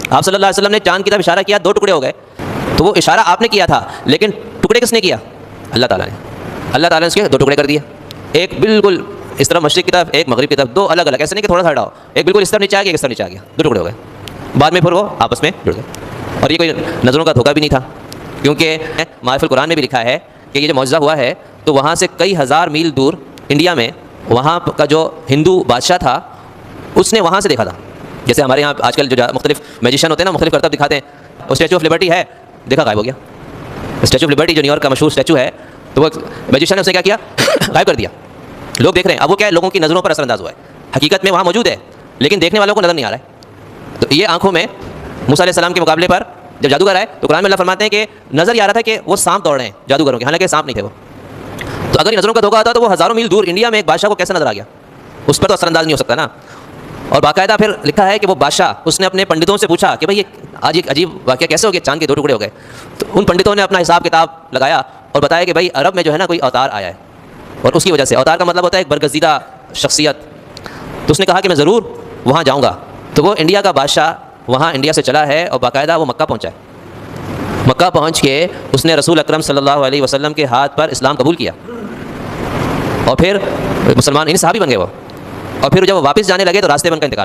آپ صلی اللہ علیہ وسلم نے چاند کی طرف اشارہ کیا، 2 ٹکڑے ہو گئے. تو وہ اشارہ آپ نے کیا تھا، لیکن ٹکڑے کس نے کیا؟ اللہ تعالیٰ نے. اللہ تعالیٰ نے اس کے 2 ٹکڑے کر دیے. ایک بالکل اس طرف مشرق کی طرف، ایک مغرب کی طرف، 2 الگ الگ، ایسے نہیں کہ تھوڑا سا ہٹا ہو. ایک بالکل اس طرف نیچے آ گیا، ایک اس طرف نیچے آ گیا، 2 ٹکڑے ہو گئے. بعد میں پھر وہ آپس میں جڑ گئے. اور یہ کوئی نظروں کا دھوکہ بھی نہیں تھا، کیونکہ معرف القرآن میں بھی لکھا ہے کہ یہ جو معجزہ ہوا ہے تو وہاں سے کئی ہزار میل دور انڈیا میں وہاں کا جو ہندو بادشاہ تھا اس نے وہاں سے دیکھا تھا. جیسے ہمارے یہاں آج کل جو مختلف میجیشین ہوتے ہیں نا، مختلف کرتب دکھاتے ہیں. وہ اسٹیچو آف لبرٹی ہے، دیکھا غائب ہو گیا. اسٹیچو آف لبرٹی جو نیو یارک کا مشہور اسٹیچو ہے، تو وہ میجیشین نے اسے کیا کیا، غائب کر دیا. لوگ دیکھ رہے ہیں. اب وہ کیا ہے، لوگوں کی نظروں پر اثر انداز ہوا ہے. حقیقت میں وہاں موجود ہے لیکن دیکھنے والوں کو نظر نہیں آ رہا ہے. تو یہ آنکھوں میں موسیٰ علیہ السلام کے مقابلے پر جب جادوگر آئے تو قرآن میں اللہ فرماتے ہیں کہ نظر یہ آ رہا تھا کہ وہ سانپ دوڑ رہے ہیں جادوگروں کے، حالانکہ سانپ نہیں تھے وہ. تو اگر یہ نظروں کا دھوکہ ہوتا تو وہ ہزاروں میل دور انڈیا میں ایک بادشاہ کو کیسے نظر آ گیا؟ اس پر تو اثر انداز نہیں ہو سکتا نا. اور باقاعدہ پھر لکھا ہے کہ وہ بادشاہ اس نے اپنے پنڈتوں سے پوچھا کہ بھائی یہ آج ایک عجیب واقعہ کیسے ہو گیا، چاند کے 2 ٹکڑے ہو گئے. تو ان پنڈتوں نے اپنا حساب کتاب لگایا اور بتایا کہ بھائی عرب میں جو ہے نا کوئی اوتار آیا ہے، اور اس کی وجہ سے، اوتار کا مطلب ہوتا ہے ایک برگزیدہ شخصیت. تو اس نے کہا کہ میں ضرور وہاں جاؤں گا. تو وہ انڈیا کا بادشاہ وہاں انڈیا سے چلا ہے اور باقاعدہ وہ مکہ پہنچا ہے. مکہ پہنچ کے اس نے رسول اکرم صلی اللہ علیہ وسلم کے ہاتھ پر اسلام قبول کیا اور پھر مسلمان، صحابی بن گئے وہ. اور پھر جب وہ واپس جانے لگے تو راستے بن کا انتقال